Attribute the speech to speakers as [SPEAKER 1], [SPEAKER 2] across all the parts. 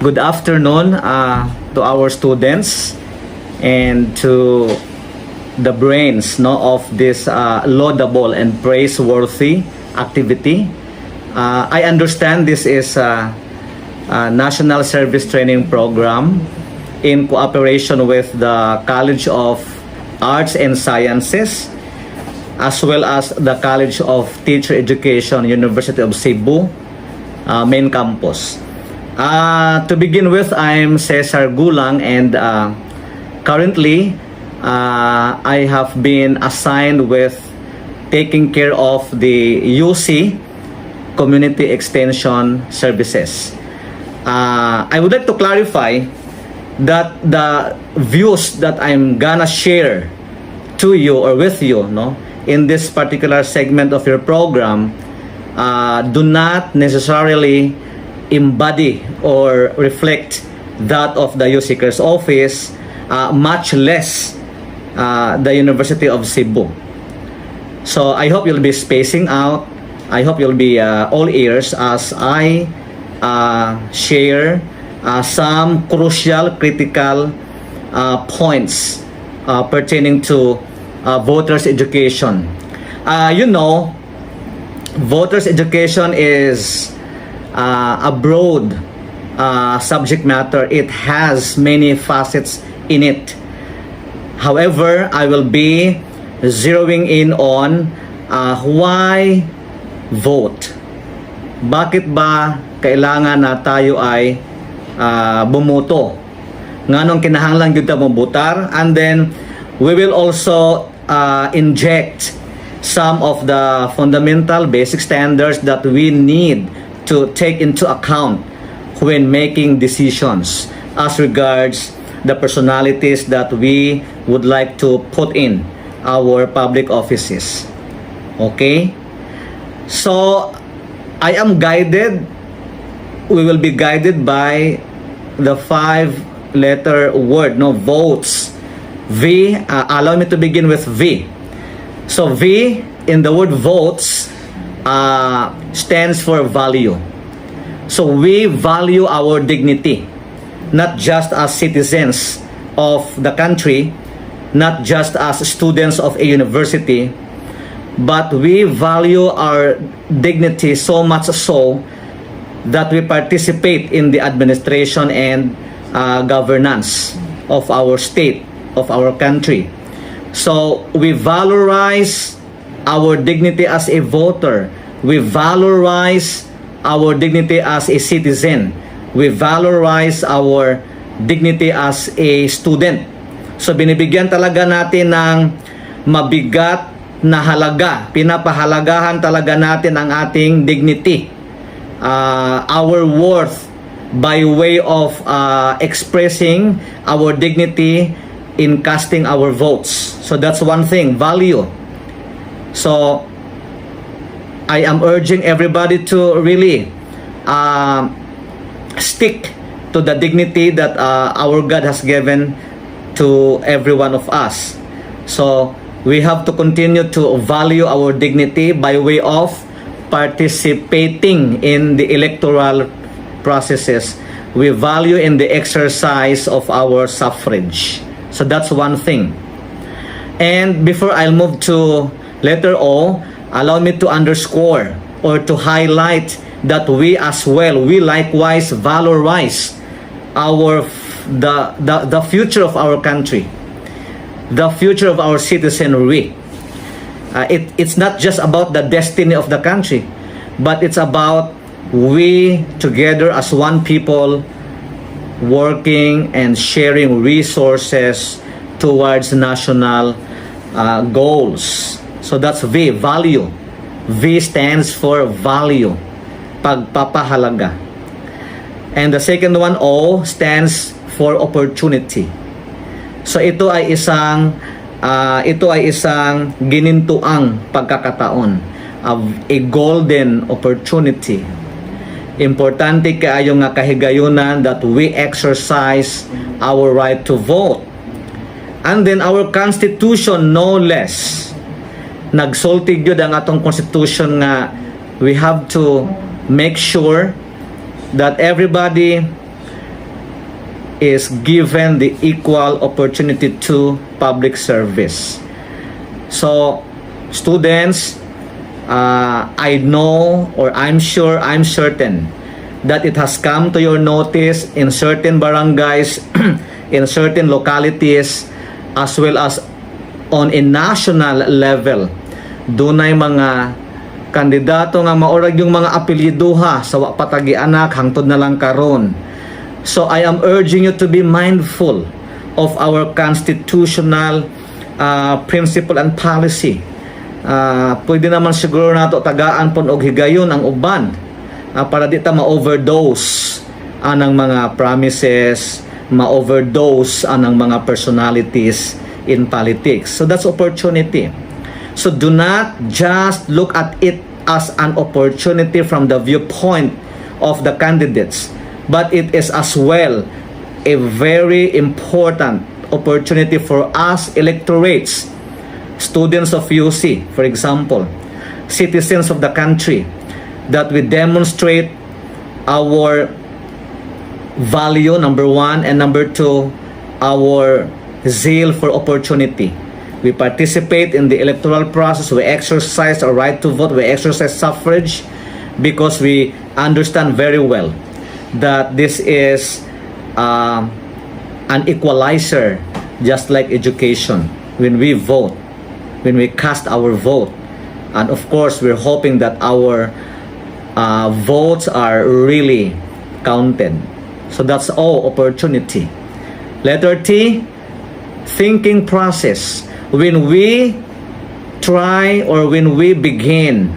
[SPEAKER 1] Good afternoon to our students and to the brains of this laudable and praiseworthy activity. I understand this is a National Service Training Program in cooperation with the College of Arts and Sciences as well as the College of Teacher Education, University of Cebu, main campus. To begin with, I'm Cesar Gulang, and currently I have been assigned with taking care of the UC Community Extension Services. I would like to clarify that the views that I'm gonna share to you or with you in this particular segment of your program do not necessarily embody or reflect that of the youth seekers office, much less the University of Cebu. So I hope you'll be spacing out. I hope you'll be all ears as I share some crucial, critical points pertaining to voters' education. Voters' education is a broad subject matter. It has many facets in it. However, I will be zeroing in on why vote. Bakit ba kailangan na tayo ay bumoto? Nganong kinahanglan gyud ta mo botar? And then we will also inject some of the fundamental basic standards that we need to take into account when making decisions as regards the personalities that we would like to put in our public offices. Okay? So, I am guided, we will be guided by the 5-letter word, votes. V, allow me to begin with V. So, V in the word votes stands for value. So we value our dignity, not just as citizens of the country, not just as students of a university, but we value our dignity so much so that we participate in the administration and governance of our state, of our country. So we valorize our dignity as a voter. We valorize our dignity as a citizen. We valorize our dignity as a student. So binibigyan talaga natin ng mabigat na halaga. Pinapahalagahan talaga natin ang ating dignity. Our worth by way of expressing our dignity in casting our votes. So that's one thing, value. So I am urging everybody to really stick to the dignity that our God has given to every one of us. So we have to continue to value our dignity by way of participating in the electoral processes. We value in the exercise of our suffrage. So that's one thing. And before I'll move to letter O, allow me to underscore or to highlight that we as well, we likewise valorize the future of our country, the future of our citizenry. It's not just about the destiny of the country, but it's about we together as one people working and sharing resources towards national goals. So that's V, value. V stands for value, pagpapahalaga. And the second one, O, stands for opportunity. So ito ay isang ginintuang pagkakataon, a golden opportunity. Importante kaayo nga kahigayunan that we exercise our right to vote. And then our constitution, no less, nagsultig yun ang atong constitution nga we have to make sure that everybody is given the equal opportunity to public service. So, students, I know, or I'm sure, I'm certain that it has come to your notice in certain barangays, in certain localities, as well as on a national level. Dunay mga kandidato nga maurag yung mga apelyiduha sa wa patagi anak hangtod na lang karon. So I am urging you to be mindful of our constitutional principle and policy. Pwede naman siguro nato tagaan pon og higayon ang uban para di ta ma-overdose anang mga promises, ma-overdose anang mga personalities in politics. So that's opportunity. So do not just look at it as an opportunity from the viewpoint of the candidates, but it is as well a very important opportunity for us electorates, students of UC, for example, citizens of the country, that we demonstrate our value, number one, and number two, our zeal for opportunity. We participate in the electoral process, we exercise our right to vote, we exercise suffrage, because we understand very well that this is an equalizer, just like education. When we vote, when we cast our vote, and of course we're hoping that our votes are really counted. So that's all opportunity. Letter T, thinking process. When we try or when we begin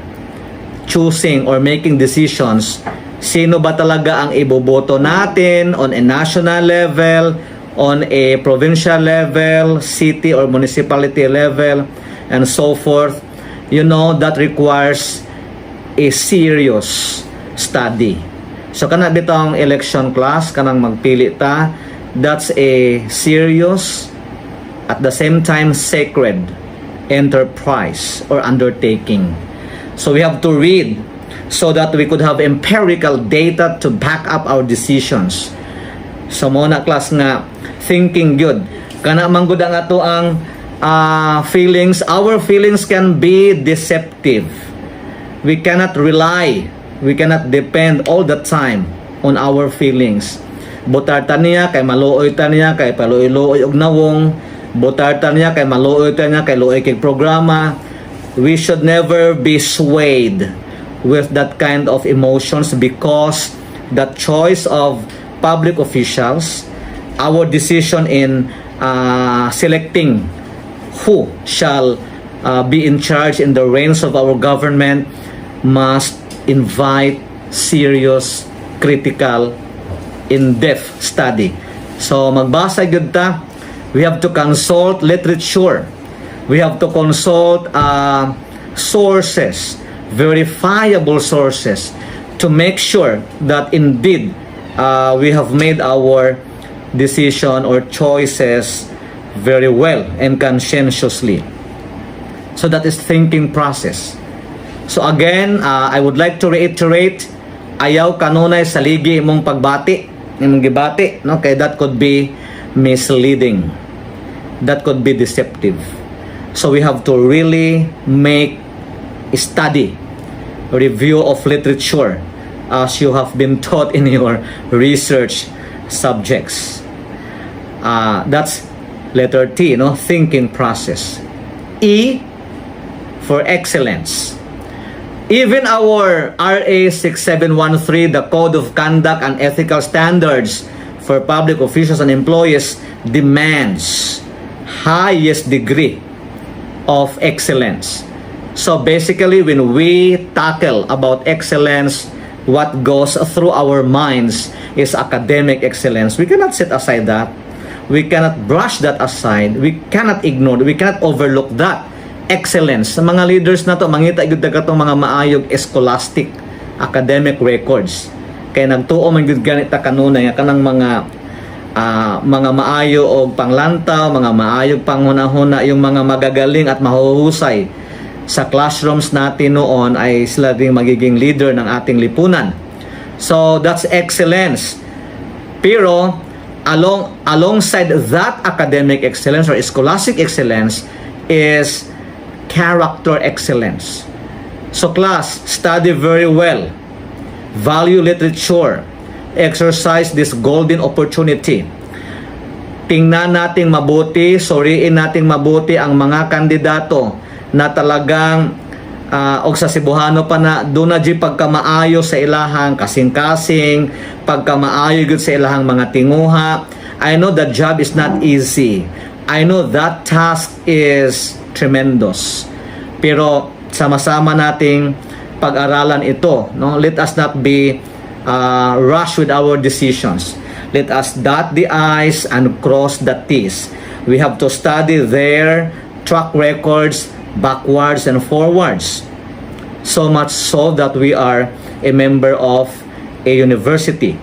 [SPEAKER 1] choosing or making decisions, sino ba talaga ang iboboto natin on a national level, on a provincial level, city or municipality level, and so forth, you know, that requires a serious study. So kana bitong election class, kanang magpili ta, that's a serious, at the same time sacred enterprise or undertaking. So we have to read so that we could have empirical data to back up our decisions. So mo na class nga thinking good. Kana man gud ang ato ang feelings. Our feelings can be deceptive. We cannot rely, we cannot depend all the time on our feelings. Botarta niya kay maluoy ta niya kay paluoy-luoy og nawong. Botarta niya kay maluoy ta niya kay luoy kay programa. We should never be swayed with that kind of emotions, because the choice of public officials, our decision in selecting who shall be in charge in the reins of our government must invite serious, critical, in-depth study. So magbasa gyud ta, we have to consult literature, we have to consult sources, verifiable sources, to make sure that indeed we have made our decision or choices very well and conscientiously. So that is thinking process. So again, I would like to reiterate, ayaw kanunay sa ligi imong pagbati, imong gibati, no? Kay that could be misleading. That could be deceptive. So we have to really make a study, review of literature as you have been taught in your research subjects. That's letter T, no? Thinking process. E, for excellence. Even our RA 6713, the Code of Conduct and Ethical Standards for Public Officials and Employees, demands highest degree of excellence. So basically, when we tackle about excellence, what goes through our minds is academic excellence. We cannot set aside that. We cannot brush that aside. We cannot ignore, we cannot overlook that excellence. Sa mga leaders na to, mangita gyud ka tong mga maayog scholastic academic records. Kaya nagtuo man gyud ganit ta kanunay kanang mga maayo og panglantaw, mga maayog panghuna-huna, yung mga magagaling at mahuhusay sa classrooms natin noon ay sila ding magiging leader ng ating lipunan. So that's excellence. Pero alongside that academic excellence or scholastic excellence is character excellence. So class, study very well, value literature, exercise this golden opportunity. Tingnan nating mabuti, suriin nating mabuti ang mga kandidato na talagang og sa Cebuano pa na doon na di pagkamaayo sa ilahang kasing-kasing, pagkamaayo gud sa ilahang mga tinguha. I know the job is not easy. I know that task is tremendous. Pero sama-sama nating pag-aralan ito, no? Let us not be rush with our decisions. Let us dot the I's and cross the T's. We have to study their track records backwards and forwards. So much so that we are a member of a university.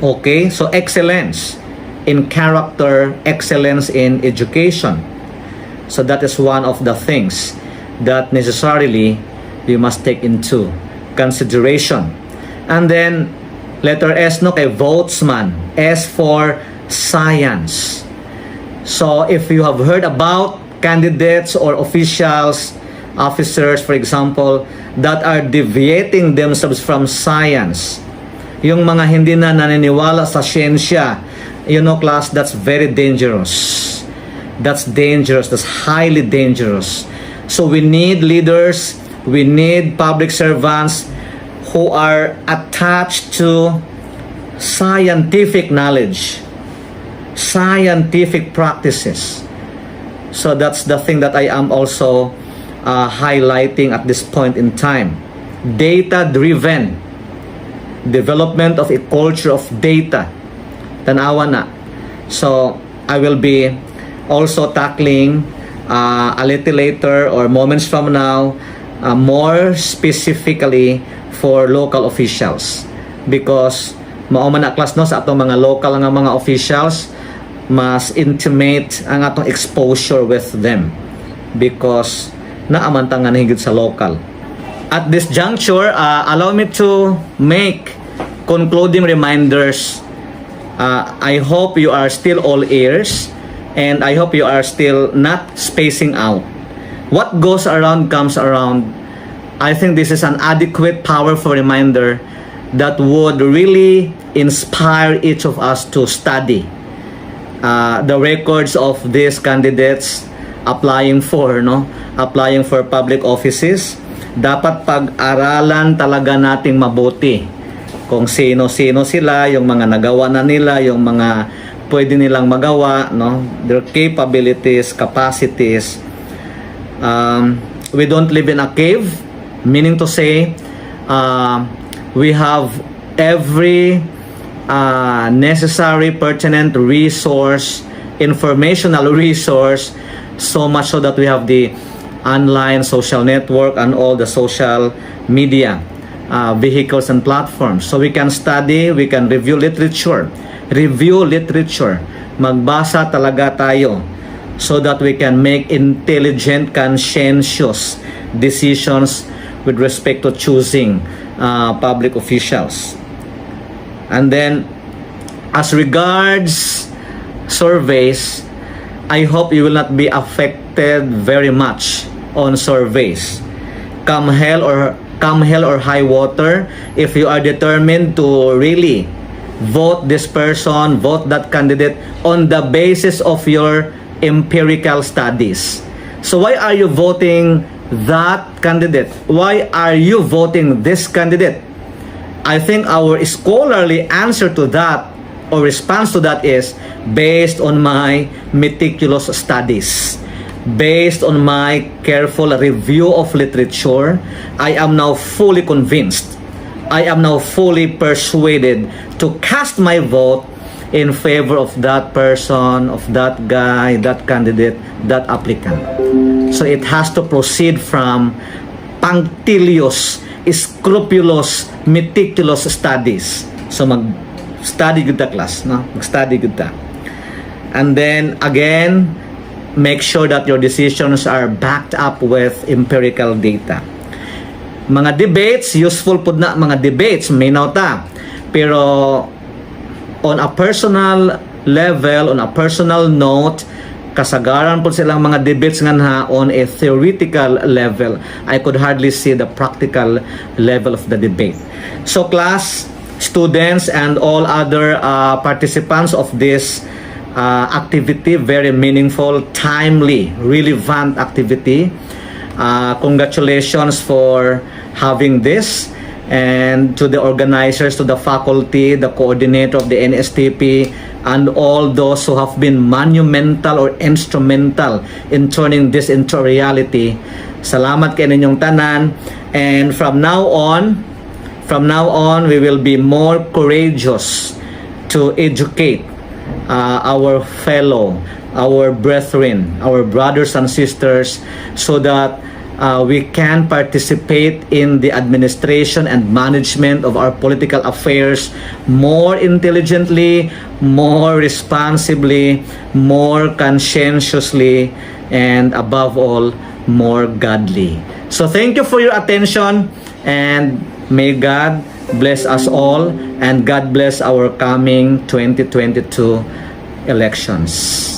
[SPEAKER 1] Okay? So excellence in character, excellence in education. So that is one of the things that necessarily we must take into consideration. And then letter S, no, kay votes-man. S for science. So if you have heard about candidates or officials, officers, for example, that are deviating themselves from science, yung mga hindi na naniniwala sa siyensya, you know, class, that's very dangerous. That's dangerous. That's highly dangerous. So we need leaders, we need public servants who are attached to scientific knowledge, scientific practices. So that's the thing that I am also highlighting at this point in time. Data-driven development of a culture of data. Tanawa na. So I will be also tackling a little later or moments from now more specifically for local officials, because mao man na class no sa atong mga local nga mga officials, mas intimate ang atong exposure with them because naamantangan higit sa local. At this juncture, allow me to make concluding reminders. I hope you are still all ears, and I hope you are still not spacing out. What goes around comes around. I think this is an adequate, powerful reminder that would really inspire each of us to study the records of these candidates applying for public offices. Dapat pag-aralan talaga nating mabuti kung sino-sino sila, yung mga nagawa na nila, yung mga pwede nilang magawa, no? Their capabilities, capacities. We don't live in a cave, meaning to say we have every necessary pertinent resource, informational resource, so much so that we have the online social network and all the social media vehicles and platforms. So we can study, we can review literature. Magbasa talaga tayo so that we can make intelligent, conscientious decisions with respect to choosing public officials. And then, as regards surveys, I hope you will not be affected very much on surveys. Come hell or high water, if you are determined to really vote this person, vote that candidate on the basis of your empirical studies. So why are you voting that candidate? Why are you voting this candidate? I think our scholarly answer to that or response to that is based on my meticulous studies, based on my careful review of literature. I am now fully convinced, I am now fully persuaded to cast my vote in favor of that person, of that guy, that candidate, that applicant. So it has to proceed from punctilious, scrupulous, meticulous studies. So mag-study good ta class, no? Mag-study good ta. And then again, make sure that your decisions are backed up with empirical data. Mga debates, useful pud na mga debates, may ta. Pero on a personal level, on a personal note, kasagaran po silang mga debates nga na on a theoretical level. I could hardly see the practical level of the debate. So class, students, and all other participants of this activity, very meaningful, timely, relevant activity. Congratulations for having this, and to the organizers, to the faculty, the coordinator of the NSTP, and all those who have been monumental or instrumental in turning this into reality. Salamat kay ninyong tanan, and from now on, we will be more courageous to educate our fellow, our brethren, our brothers and sisters, so that we can participate in the administration and management of our political affairs more intelligently, more responsibly, more conscientiously, and above all, more godly. So thank you for your attention, and may God bless us all, and God bless our coming 2022 elections.